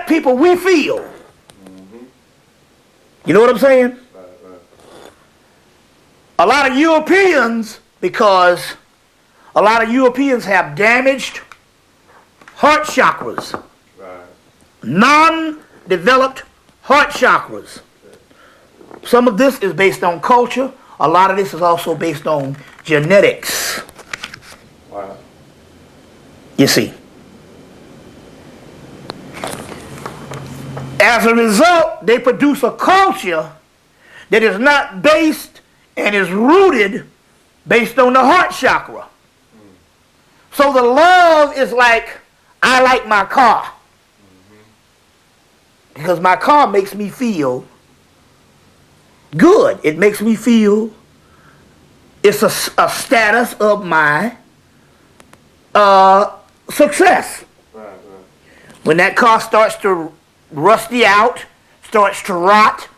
black people, we feel. You know what I'm saying? A lot of Europeans, because a lot of Europeans have damaged heart chakras. Non-developed heart chakras. Some of this is based on culture. A lot of this is also based on genetics. Wow. You see. As a result, they produce a culture that is not based and is rooted based on the heart chakra. So the love is like, I like my car. Because my car makes me feel good. It makes me feel it's a status of my success. When that car starts to rusty out, starts to rot,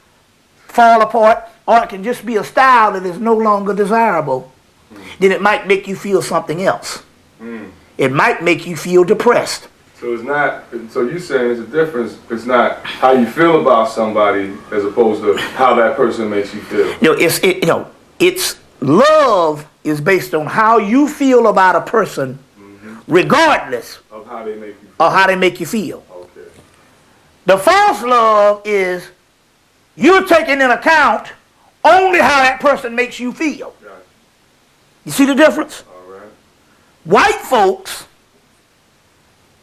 fall apart, or it can just be a style that is no longer desirable, then it might make you feel something else. It might make you feel depressed. So it's not, so you're saying it's a difference, it's not how you feel about somebody as opposed to how that person makes you feel. It's love is based on how you feel about a person, regardless of how they make you feel. Or how they make you feel. Okay. The false love is you're taking into account only how that person makes you feel. Gotcha. You see the difference? All right. White folks,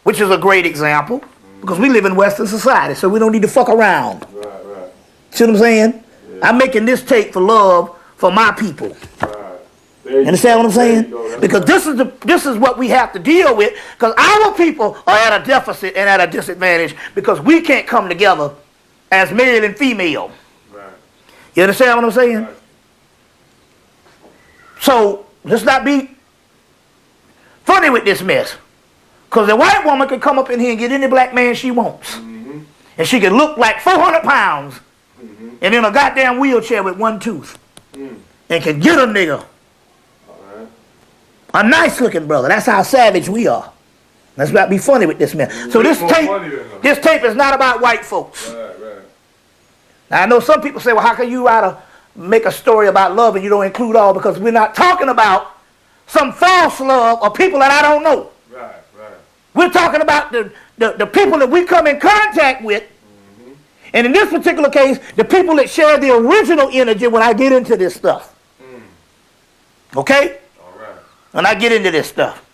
which is a great example, because we live in Western society, so we don't need to fuck around. Right. See what I'm saying? Yeah. I'm making this tape for love for my people. Right. You understand what I'm saying? Because this is what we have to deal with, because our people are at a deficit and at a disadvantage because we can't come together as male and female. Right. You understand what I'm saying? Right. So let's not be funny with this mess. Because the white woman can come up in here and get any black man she wants. And she can look like 400 pounds and in a goddamn wheelchair with one tooth. And can get a nigga. Right. A nice looking brother. That's how savage we are. Let's not be funny with this man. So this tape is not about white folks. Right. Now I know some people say, well, how can you make a story about love and you don't include all? Because we're not talking about some false love of people that I don't know. Right. We're talking about the people that we come in contact with. And in this particular case, the people that share the original energy when I get into this stuff. Okay? All right. When I get into this stuff.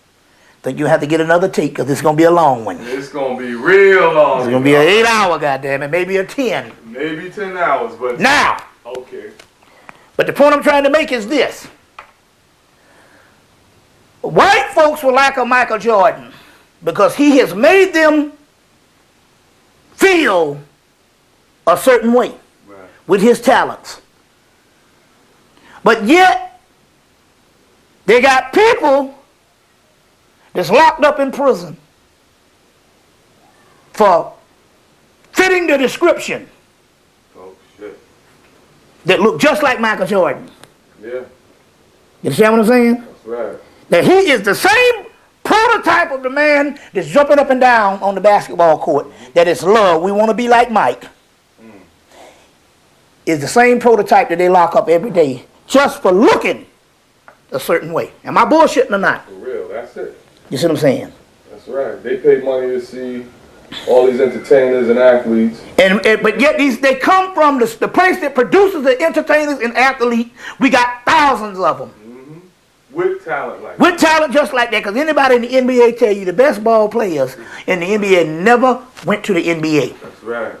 I think you have to get another tape because it's going to be a long one. It's going to be real long. It's going to be an 8 hour, goddamn it, maybe a 10. Maybe 10 hours, but... Now. Okay. But the point I'm trying to make is this. White folks will like a Michael Jordan because he has made them feel a certain way with his talents. But yet, they got people that's locked up in prison for fitting the description that look just like Michael Jordan. Yeah. You understand what I'm saying? That's right. That he is the same prototype of the man that's jumping up and down on the basketball court. That is love. We want to be like Mike. Is the same prototype that they lock up every day just for looking a certain way. Am I bullshitting or not? For real, that's it. You see what I'm saying? That's right. They pay money to see all these entertainers and athletes. But yet they come from the place that produces the entertainers and athletes. We got thousands of them. With talent like that. With talent just like that. Because anybody in the NBA tell you the best ball players in the NBA never went to the NBA. That's right.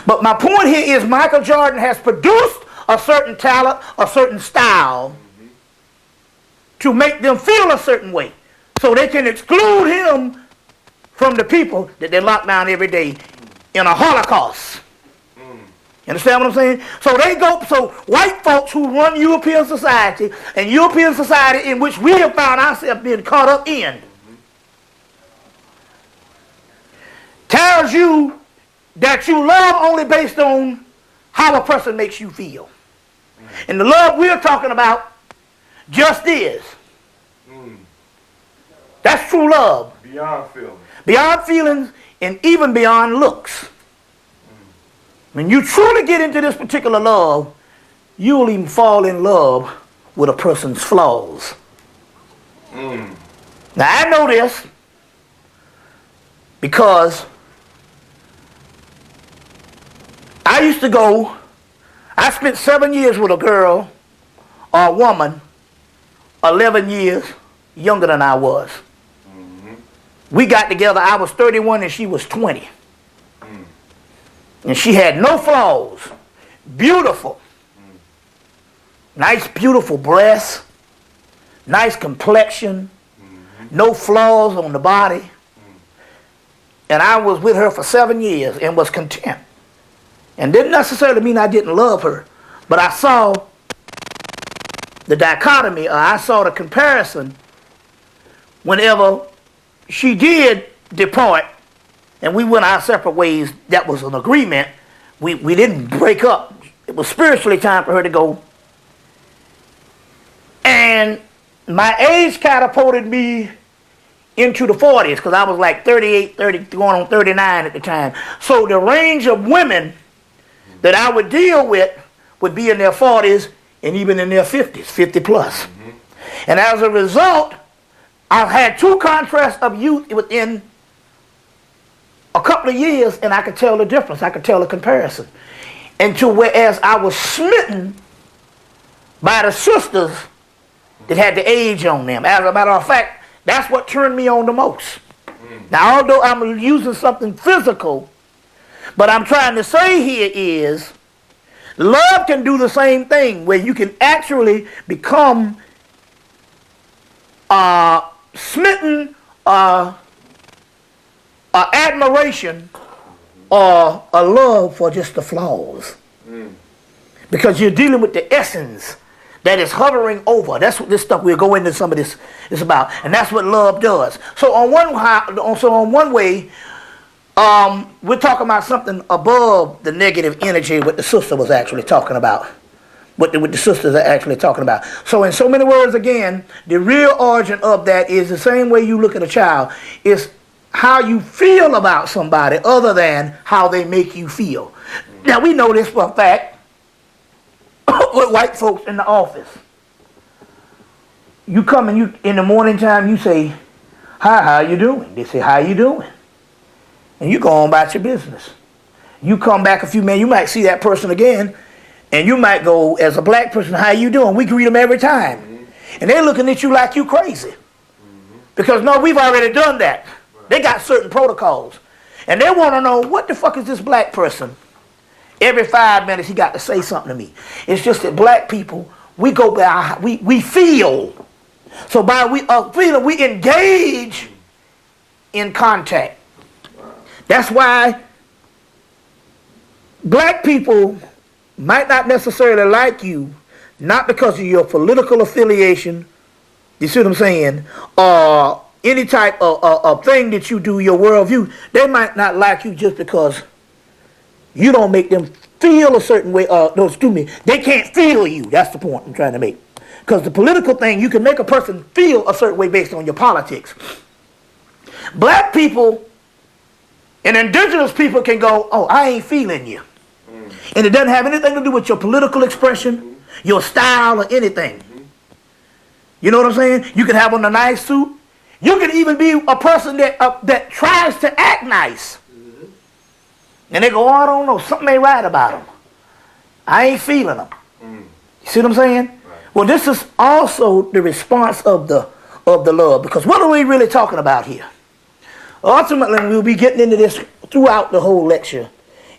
But my point here is Michael Jordan has produced a certain talent, a certain style to make them feel a certain way. So they can exclude him from the people that they lock down every day in a Holocaust. You understand what I'm saying? So white folks who run European society and European society in which we have found ourselves being caught up in tells you that you love only based on how a person makes you feel. And the love we're talking about just is. That's true love. Beyond feeling. beyond feelings, and even beyond looks. When you truly get into this particular love, you'll even fall in love with a person's flaws. Now I know this because I spent 7 years with a girl or a woman 11 years younger than I was. We got together, I was 31 and she was 20. And she had no flaws. Beautiful. Nice, beautiful breasts. Nice complexion. No flaws on the body. And I was with her for 7 years and was content. And didn't necessarily mean I didn't love her. But I saw the dichotomy, or I saw the comparison whenever she did depart and we went our separate ways. That was an agreement. We didn't break up. It was spiritually time for her to go. And my age catapulted me into the 40s because I was like 38, 30, going on 39 at the time. So the range of women that I would deal with would be in their 40s and even in their 50s, 50 plus. And as a result, I've had two contrasts of youth within a couple of years, and I could tell the difference. I could tell the comparison. And to whereas I was smitten by the sisters that had the age on them. As a matter of fact, that's what turned me on the most. Now, although I'm using something physical, but I'm trying to say here is love can do the same thing, where you can actually become smitten, admiration, or a love for just the flaws. Because you're dealing with the essence that is hovering over. That's what this stuff, we'll go into some of this is about. And that's what love does. So on one way, we're talking about something above the negative energy what the sister was actually talking about. What the sisters are actually talking about. So in so many words, again, the real origin of that is the same way you look at a child. It's how you feel about somebody other than how they make you feel. Now we know this for a fact with white folks in the office. You come and you in the morning time you say, "Hi, how you doing?" They say, "How you doing?" And you go on about your business. You come back a few minutes, you might see that person again, and you might go, as a black person, "How you doing?" We greet them every time. And they're looking at you like you crazy. Because no, we've already done that. They got certain protocols. And they want to know, what the fuck is this black person? Every 5 minutes he got to say something to me. It's just that black people, we go by, we feel. So by feeling, we engage in contact. That's why black people might not necessarily like you, not because of your political affiliation, you see what I'm saying, or any type of thing that you do, your worldview. They might not like you just because you don't make them feel a certain way. No, excuse me, they can't feel you. That's the point I'm trying to make. Because the political thing, you can make a person feel a certain way based on your politics. Black people and indigenous people can go, "Oh, I ain't feeling you." And it doesn't have anything to do with your political expression, your style, or anything. You know what I'm saying? You can have on a nice suit. You can even be a person that tries to act nice. And they go, "Oh, I don't know, something ain't right about them. I ain't feeling them." You see what I'm saying? Right. Well, this is also the response of the love. Because what are we really talking about here? Ultimately, we'll be getting into this throughout the whole lecture,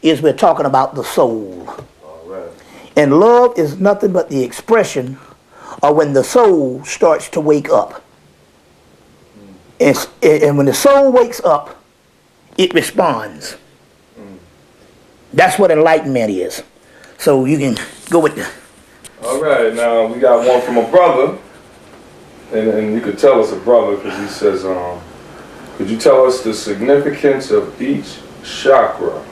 is we're talking about the soul. All right. And love is nothing but the expression of when the soul starts to wake up. And when the soul wakes up, it responds. That's what enlightenment is. So you can go with that. All right, now we got one from a brother, and you could tell us a brother because he says, could you tell us the significance of each chakra,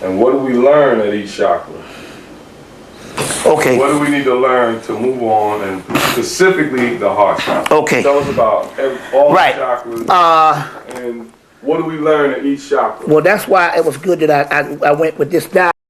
and what do we learn at each chakra? Okay. What do we need to learn to move on, and specifically the heart chakra? Okay. Tell us about all the chakras, and What do we learn in each chakra? Well, that's why it was good that I went with this diagram.